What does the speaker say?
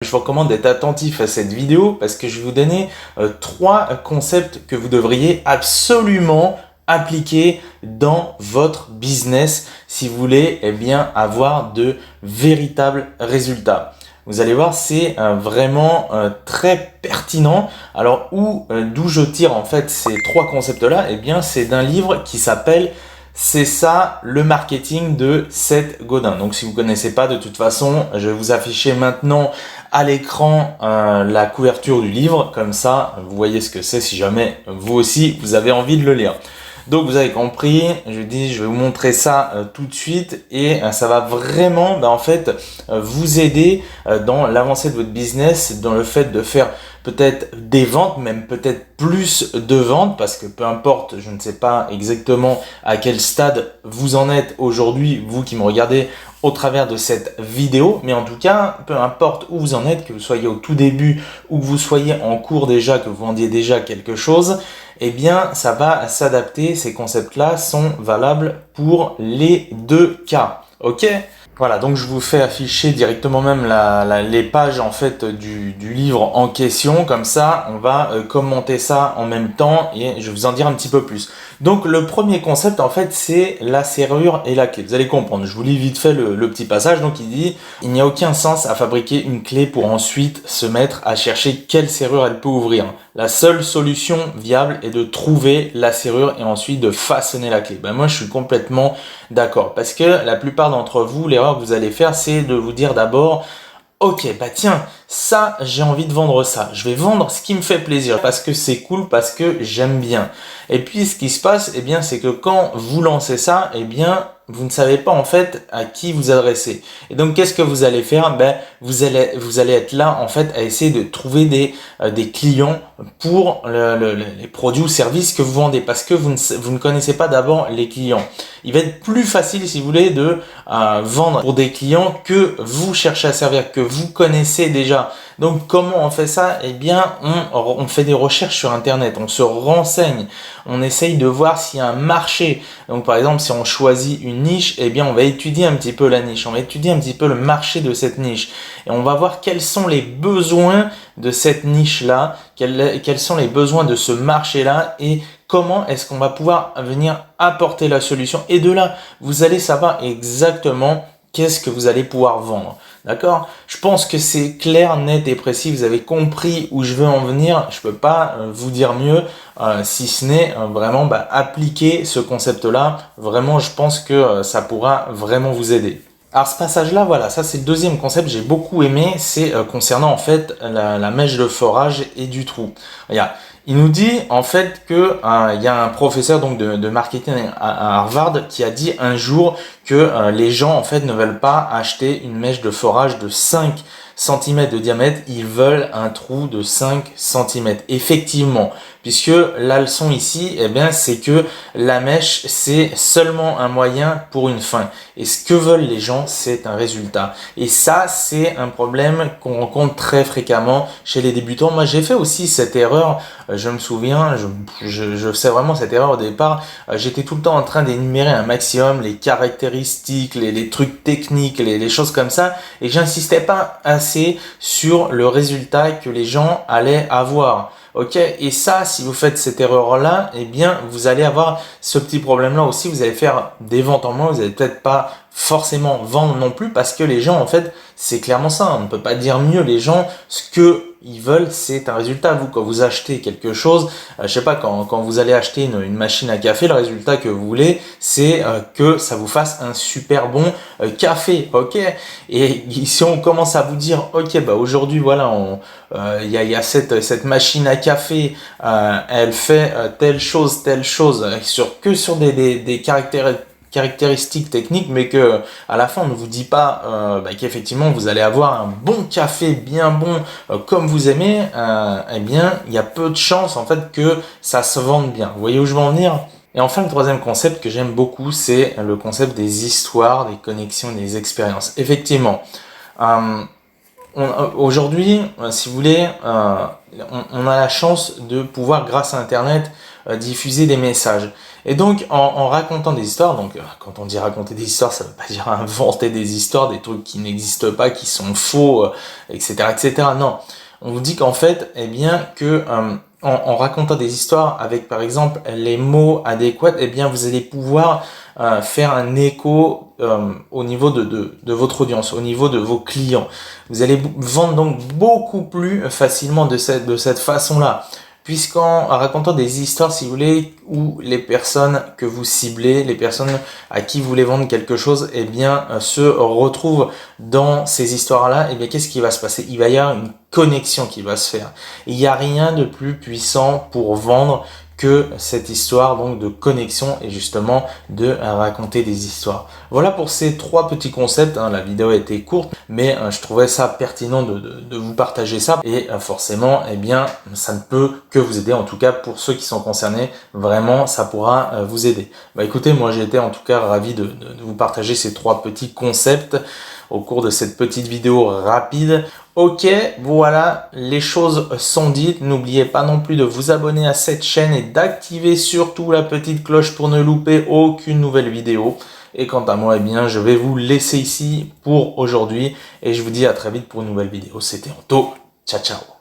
Je vous recommande d'être attentif à cette vidéo parce que je vais vous donner 3 concepts que vous devriez absolument appliquer dans votre business si vous voulez avoir de véritables résultats. Vous allez voir, c'est vraiment très pertinent. Alors d'où je tire en fait ces 3 concepts-là, c'est d'un livre qui s'appelle C'est ça le marketing de Seth Godin. Donc si vous connaissez pas, de toute façon, je vais vous afficher maintenant à l'écran la couverture du livre. Comme ça, vous voyez ce que c'est si jamais vous aussi, vous avez envie de le lire. Donc vous avez compris, je vais vous montrer ça tout de suite et ça va vraiment vous aider dans l'avancée de votre business, dans le fait de faire peut-être des ventes, même peut-être plus de ventes, parce que peu importe, je ne sais pas exactement à quel stade vous en êtes aujourd'hui, vous qui me regardez au travers de cette vidéo, mais en tout cas, peu importe où vous en êtes, que vous soyez au tout début ou que vous soyez en cours déjà, que vous vendiez déjà quelque chose, ça va s'adapter. Ces concepts-là sont valables pour les deux cas. Ok? Voilà, donc je vous fais afficher directement même les pages en fait du livre en question, comme ça on va commenter ça en même temps et je vais vous en dire un petit peu plus. Donc le premier concept en fait c'est la serrure et la clé. Vous allez comprendre, je vous lis vite fait le petit passage. Donc il dit: il n'y a aucun sens à fabriquer une clé pour ensuite se mettre à chercher quelle serrure elle peut ouvrir. La seule solution viable est de trouver la serrure et ensuite de façonner la clé. Moi je suis complètement d'accord, parce que la plupart d'entre vous, l'erreur que vous allez faire, c'est de vous dire d'abord: ok, tiens, ça, j'ai envie de vendre ça. Je vais vendre ce qui me fait plaisir parce que c'est cool, parce que j'aime bien. Et puis, ce qui se passe, c'est que quand vous lancez ça, vous ne savez pas en fait à qui vous adresser. Et donc, qu'est-ce que vous allez faire? Vous allez être là en fait à essayer de trouver des clients pour les produits ou services que vous vendez, parce que vous ne connaissez pas d'abord les clients. Il va être plus facile, si vous voulez, de vendre pour des clients que vous cherchez à servir, que vous connaissez déjà. Donc comment on fait ça? On fait des recherches sur internet, on se renseigne, on essaye de voir s'il y a un marché. Donc par exemple, si on choisit une niche, on va étudier un petit peu la niche, on va étudier un petit peu le marché de cette niche et on va voir quels sont les besoins de cette niche-là, quels sont les besoins de ce marché-là et comment est-ce qu'on va pouvoir venir apporter la solution. Et de là, vous allez savoir exactement qu'est-ce que vous allez pouvoir vendre. D'accord? Je pense que c'est clair, net et précis. Vous avez compris où je veux en venir. Je peux pas vous dire mieux, si ce n'est vraiment appliquer ce concept-là. Vraiment, je pense que ça pourra vraiment vous aider. Alors ce passage-là, voilà, ça c'est le deuxième concept que j'ai beaucoup aimé, c'est concernant en fait la mèche de forage et du trou. Regarde, il nous dit en fait que il y a un professeur donc de marketing à Harvard qui a dit un jour que les gens en fait ne veulent pas acheter une mèche de forage de 5 cm de diamètre, ils veulent un trou de 5 cm. Effectivement, puisque la leçon ici, c'est que la mèche, c'est seulement un moyen pour une fin. Et ce que veulent les gens, c'est un résultat. Et ça, c'est un problème qu'on rencontre très fréquemment chez les débutants. Moi, j'ai fait aussi cette erreur. Je me souviens, je sais vraiment cette erreur au départ. J'étais tout le temps en train d'énumérer un maximum les caractéristiques, les trucs techniques, les choses comme ça. Et j'insistais pas assez sur le résultat que les gens allaient avoir. Ok, et ça, si vous faites cette erreur-là, vous allez avoir ce petit problème-là aussi. Vous allez faire des ventes en moins, vous allez peut-être pas forcément vendre non plus, parce que les gens, en fait, c'est clairement ça. On ne peut pas dire mieux. Les gens, ce que ils veulent, c'est un résultat. Vous, quand vous achetez quelque chose, je sais pas, quand vous allez acheter une machine à café, le résultat que vous voulez, c'est que ça vous fasse un super bon café. Ok, et si on commence à vous dire, ok, aujourd'hui, voilà, il y a cette machine à café, elle fait telle chose, sur des caractéristiques techniques, mais que à la fin on ne vous dit pas qu'effectivement vous allez avoir un bon café bien bon comme vous aimez, il y a peu de chances en fait que ça se vende bien. Vous voyez où je veux en venir? Et enfin, le troisième concept que j'aime beaucoup, c'est le concept des histoires, des connexions, des expériences. Effectivement, aujourd'hui, si vous voulez, on a la chance de pouvoir, grâce à Internet, diffuser des messages. Et donc, en racontant des histoires, donc quand on dit raconter des histoires, ça veut pas dire inventer des histoires, des trucs qui n'existent pas, qui sont faux, etc., etc. Non, on vous dit qu'en fait, eh bien, que en racontant des histoires avec, par exemple, les mots adéquats, eh bien, vous allez pouvoir faire un écho au niveau de votre audience, au niveau de vos clients. Vous allez vendre donc beaucoup plus facilement de cette façon-là. Puisqu'en racontant des histoires, si vous voulez, où les personnes que vous ciblez, les personnes à qui vous voulez vendre quelque chose, eh bien, se retrouvent dans ces histoires-là, eh bien, qu'est-ce qui va se passer? Il va y avoir une connexion qui va se faire. Il n'y a rien de plus puissant pour vendre que cette histoire donc de connexion et justement de raconter des histoires. Voilà pour ces 3 petits concepts. La vidéo a été courte, mais je trouvais ça pertinent de vous partager ça. Et forcément, eh bien, ça ne peut que vous aider. En tout cas, pour ceux qui sont concernés, vraiment, ça pourra vous aider. Bah écoutez, moi j'ai été en tout cas ravi de vous partager ces 3 petits concepts au cours de cette petite vidéo rapide. Ok, voilà, les choses sont dites. N'oubliez pas non plus de vous abonner à cette chaîne et d'activer surtout la petite cloche pour ne louper aucune nouvelle vidéo. Et quant à moi, eh bien, je vais vous laisser ici pour aujourd'hui et je vous dis à très vite pour une nouvelle vidéo. C'était Anto. Ciao, ciao.